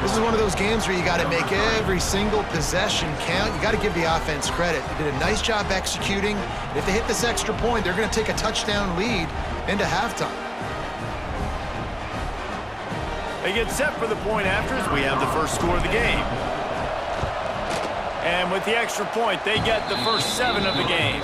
This is one of those games where you got to make every single possession count. You got to give the offense credit. They did a nice job executing. If they hit this extra point, they're going to take a touchdown lead into halftime. They get set for the point after as we have the first score of the game. And with the extra point, they get the first 7 of the game.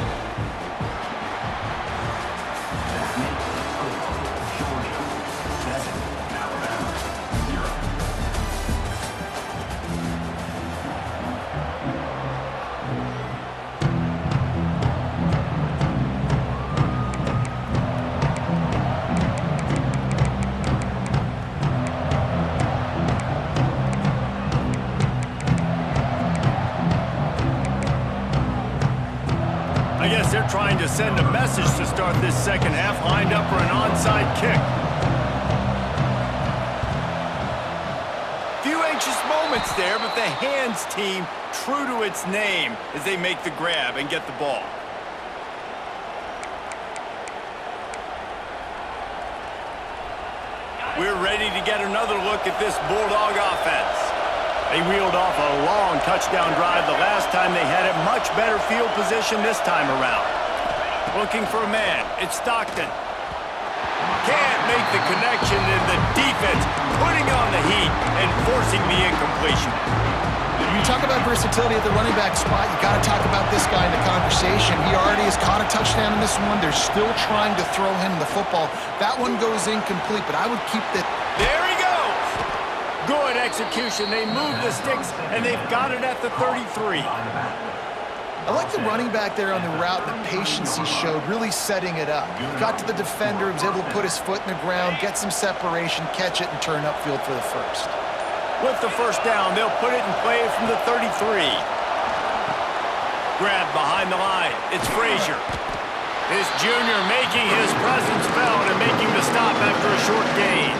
I guess they're trying to send a message to start this second half, lined up for an onside kick. Few anxious moments there, but the hands team true to its name as they make the grab and get the ball. We're ready to get another look at this Bulldog offense. They reeled off a long touchdown drive the last time they had it. Much better field position this time around. Looking for a man. It's Stockton. Can't make the connection, and the defense putting on the heat and forcing the incompletion. When you talk about versatility at the running back spot, you got to talk about this guy in the conversation. He already has caught a touchdown in this one. They're still trying to throw him the football. That one goes incomplete, but I would keep the... There he goes! Good execution. They move the sticks, and they've got it at the 33. I like the running back there on the route, the patience he showed, really setting it up. He got to the defender, was able to put his foot in the ground, get some separation, catch it, and turn upfield for the first. With the first down, they'll put it in play from the 33. Grab behind the line. It's Frazier. This junior making his presence felt and making the stop after a short gain.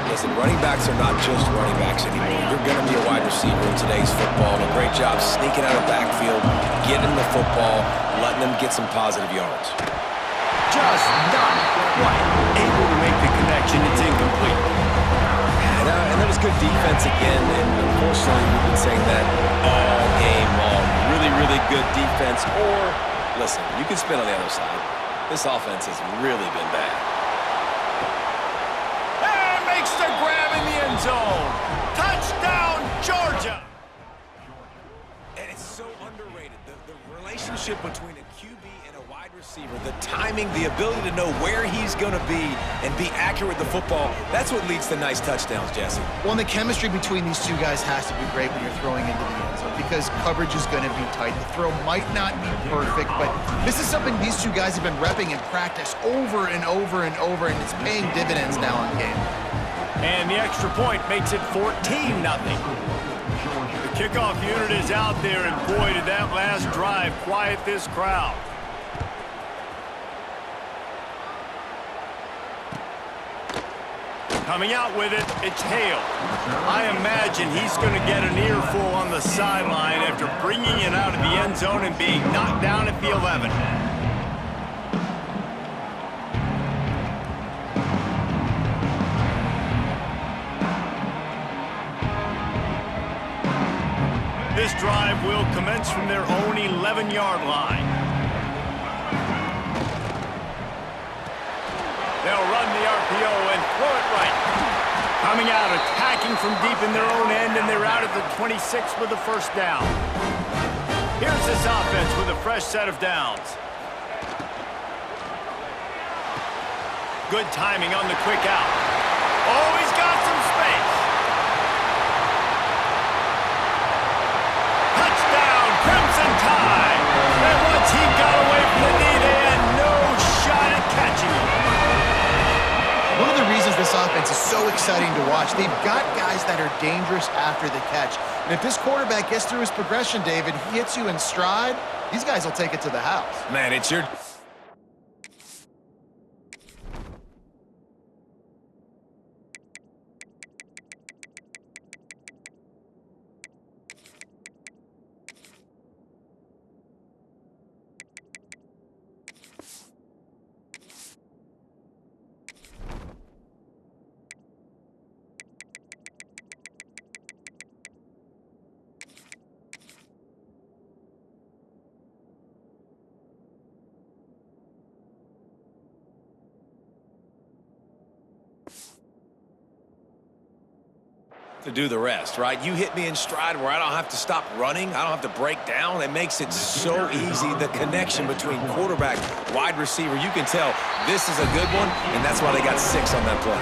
Listen, running backs are not just running backs anymore. You're going to be a wide receiver in today's football. And a great job sneaking out of the backfield, getting the football, letting them get some positive yards. Just not quite able to make the connection. It's incomplete. And that was good defense again. And unfortunately, we've been saying that all game long. Really, really good defense. Or, listen, you can spin on the other side. This offense has really been bad. The grab in the end zone. Touchdown, Georgia. And it's so underrated. The relationship between a QB and a wide receiver, the timing, the ability to know where he's going to be and be accurate with the football, that's what leads to nice touchdowns, Jesse. Well, and the chemistry between these two guys has to be great when you're throwing into the end zone because coverage is going to be tight. The throw might not be perfect, but this is something these two guys have been repping in practice over and over and over, and it's paying dividends now on game. And the extra point makes it 14-0. The kickoff unit is out there, and boy, did that last drive quiet this crowd. Coming out with it, it's Hale. I imagine he's going to get an earful on the sideline after bringing it out of the end zone and being knocked down at the 11. This drive will commence from their own 11-yard line. They'll run the RPO and throw it right. Coming out, attacking from deep in their own end, and they're out at the 26 with the first down. Here's this offense with a fresh set of downs. Good timing on the quick out. Oh, he's got some space. Touchdown, Crimson Tide. And once he got away from the knee, they had no shot at catching him. One of the reasons this offense is so exciting to watch, they've got guys that are dangerous after the catch. And if this quarterback gets through his progression, David, he hits you in stride, these guys will take it to the house. Man, it's your... to do the rest, right? You hit me in stride where I don't have to stop running. I don't have to break down. It makes it so easy. The connection between quarterback, wide receiver, you can tell this is a good one, and that's why they got 6 on that play.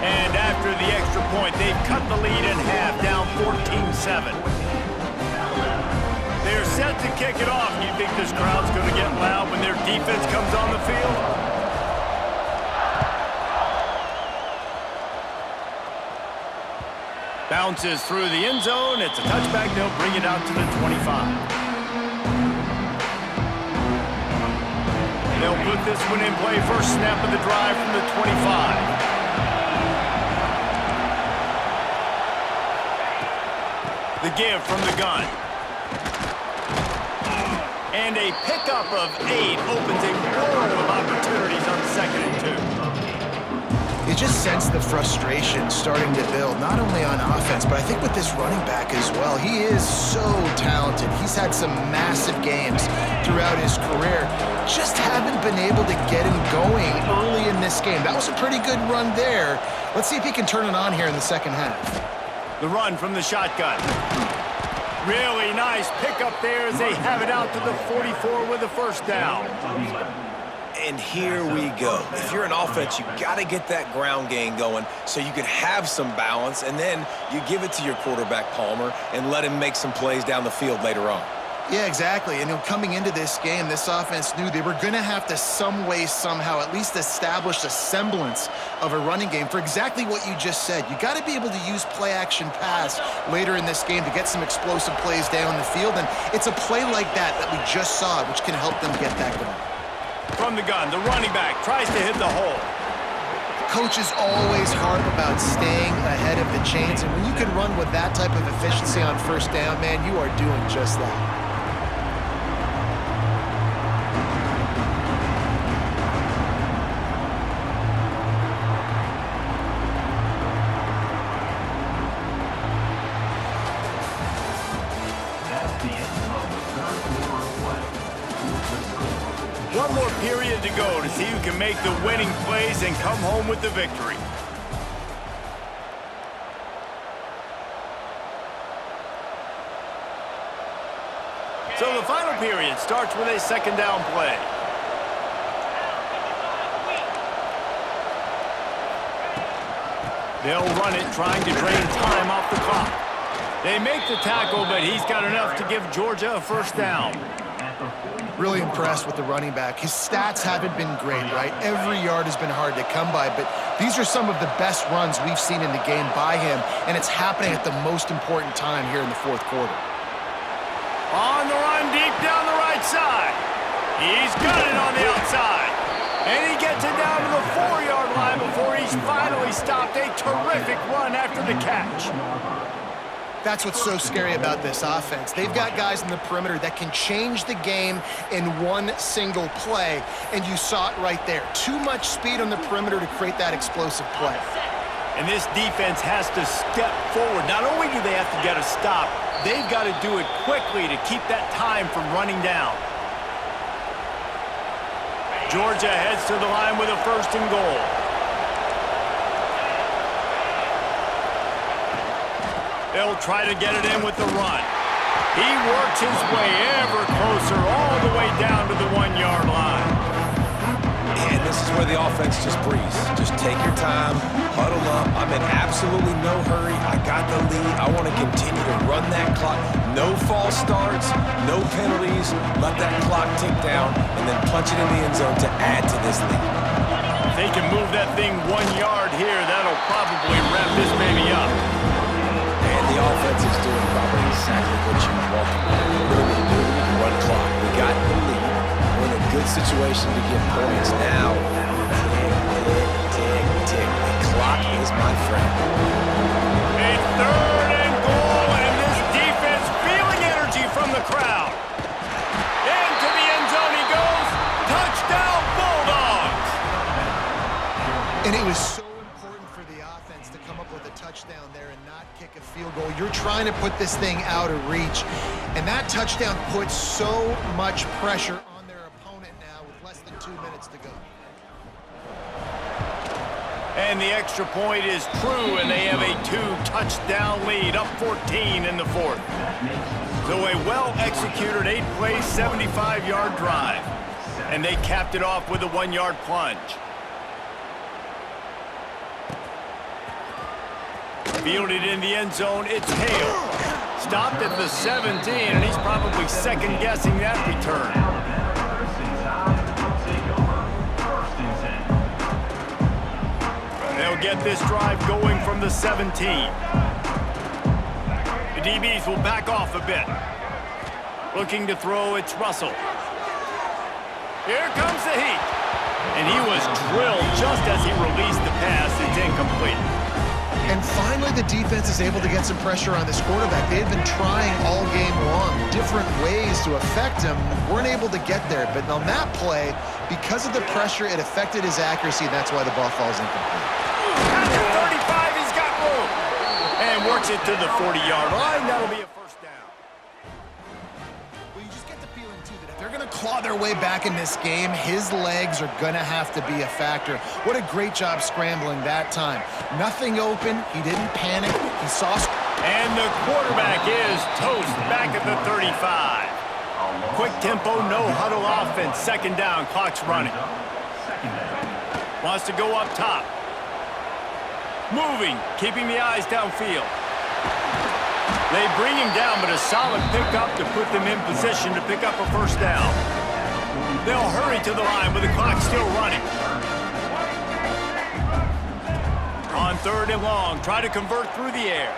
And after the extra point, they've cut the lead in half, down 14-7. They're set to kick it off. You think this crowd's going to get loud when their defense comes on the field? Bounces through the end zone. It's a touchback. They'll bring it out to the 25. They'll put this one in play. First snap of the drive from the 25. The give from the gun. And a pickup of 8 opens a world of opportunities on 2nd and 2. You just sense the frustration starting to build, not only on offense, but I think with this running back as well. He is so talented. He's had some massive games throughout his career. Just haven't been able to get him going early in this game. That was a pretty good run there. Let's see if he can turn it on here in the second half. The run from the shotgun. Really nice pickup there as they have it out to the 44 with a first down. And here we go. If you're an offense, you got to get that ground game going so you can have some balance, and then you give it to your quarterback, Palmer, and let him make some plays down the field later on. Yeah, exactly. And coming into this game, this offense knew they were going to have to some way, somehow, at least establish a semblance of a running game for exactly what you just said. You got to be able to use play-action pass later in this game to get some explosive plays down the field. And it's a play like that we just saw, which can help them get that going. From the gun, the running back tries to hit the hole. Coaches always harp about staying ahead of the chains, and when you can run with that type of efficiency on first down, man, you are doing just that. One more period to go to see who can make the winning plays and come home with the victory. So the final period starts with a second down play. They'll run it, trying to drain time off the clock. They make the tackle, but he's got enough to give Georgia a first down. Really impressed with the running back. His stats haven't been great, right? Every yard has been hard to come by, but these are some of the best runs we've seen in the game by him, and it's happening at the most important time here in the fourth quarter. On the run, deep down the right side. He's got it on the outside. And he gets it down to the 4-yard line before he's finally stopped. A terrific run after the catch. That's what's so scary about this offense. They've got guys in the perimeter that can change the game in one single play, and you saw it right there. Too much speed on the perimeter to create that explosive play. And this defense has to step forward. Not only do they have to get a stop, they've got to do it quickly to keep that time from running down. Georgia heads to the line with a first and goal. They'll try to get it in with the run. He works his way ever closer all the way down to the 1-yard line. And this is where the offense just breathes. Just take your time, huddle up. I'm in absolutely no hurry. I got the lead. I want to continue to run that clock. No false starts, no penalties. Let that clock tick down and then punch it in the end zone to add to this lead. If they can move that thing 1 yard here, that'll probably wrap this baby up. The offense is doing probably exactly what you want them to do. Really good run clock. We got the lead. We're in a good situation to get points now. Tick, tick, tick. The clock is my friend. A third and goal, and this defense feeling energy from the crowd. Into the end zone he goes. Touchdown, Bulldogs! And it was so important for the offense to come up with a touchdown there and not kick a field goal. You're trying to put this thing out of reach, and that touchdown puts so much pressure on their opponent now with less than 2 minutes to go. And the extra point is true, and they have a 2 touchdown lead, up 14 in the fourth. So a well-executed 8-play, 75-yard drive. And they capped it off with a 1-yard plunge. Fielded in the end zone, it's Hale. Stopped at the 17, and he's probably second-guessing that return. They'll get this drive going from the 17. The DBs will back off a bit. Looking to throw, it's Russell. Here comes the heat. And he was drilled just as he released the pass. It's incomplete. And finally, the defense is able to get some pressure on this quarterback. They had been trying all game long, different ways to affect him, weren't able to get there. But on that play, because of the pressure, it affected his accuracy, and that's why the ball falls incomplete. At the 35, he's got room. And works it to the 40-yard line. That'll be a first down. Well, you just get the feeling, too, that if they're going to claw their way back in this game, his legs are going to have to be a factor. What a great job scrambling that time. Nothing open. He didn't panic. He saw... And the quarterback is toast back at the 35. Quick tempo, no huddle offense. Second down, clock's running. Wants to go up top. Moving, keeping the eyes downfield. They bring him down, but a solid pickup to put them in position to pick up a first down. They'll hurry to the line with the clock still running. On 3rd and long, try to convert through the air.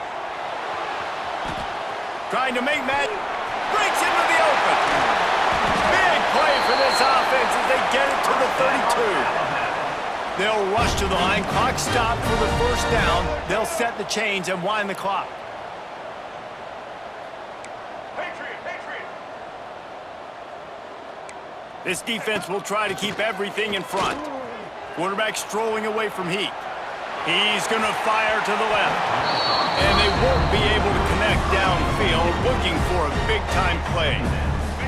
Trying to make Matt, breaks into the open. Big play for this offense as they get it to the 32. They'll rush to the line, clock stopped for the first down. They'll set the chains and wind the clock. This defense will try to keep everything in front. Quarterback strolling away from heat. He's going to fire to the left. And they won't be able to connect downfield, looking for a big-time play.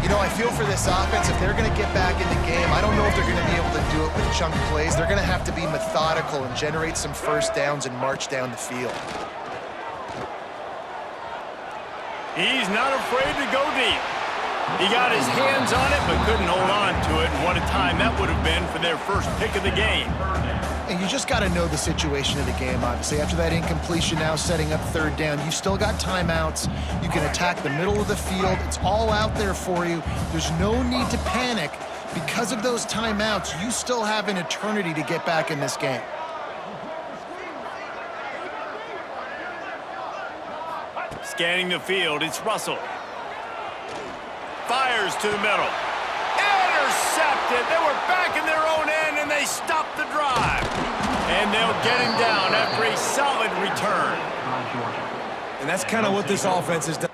You know, I feel for this offense, if they're going to get back in the game, I don't know if they're going to be able to do it with chunk plays. They're going to have to be methodical and generate some first downs and march down the field. He's not afraid to go deep. He got his hands on it, but couldn't hold on to it. And what a time that would have been for their first pick of the game. And you just got to know the situation of the game, obviously. After that incompletion, now setting up 3rd down, you've still got timeouts. You can attack the middle of the field. It's all out there for you. There's no need to panic. Because of those timeouts, you still have an eternity to get back in this game. Scanning the field, it's Russell. Fires to the middle. Intercepted. They were back in their own end, and they stopped the drive. And they'll get him down after a solid return. And that's kind of what this offense has done.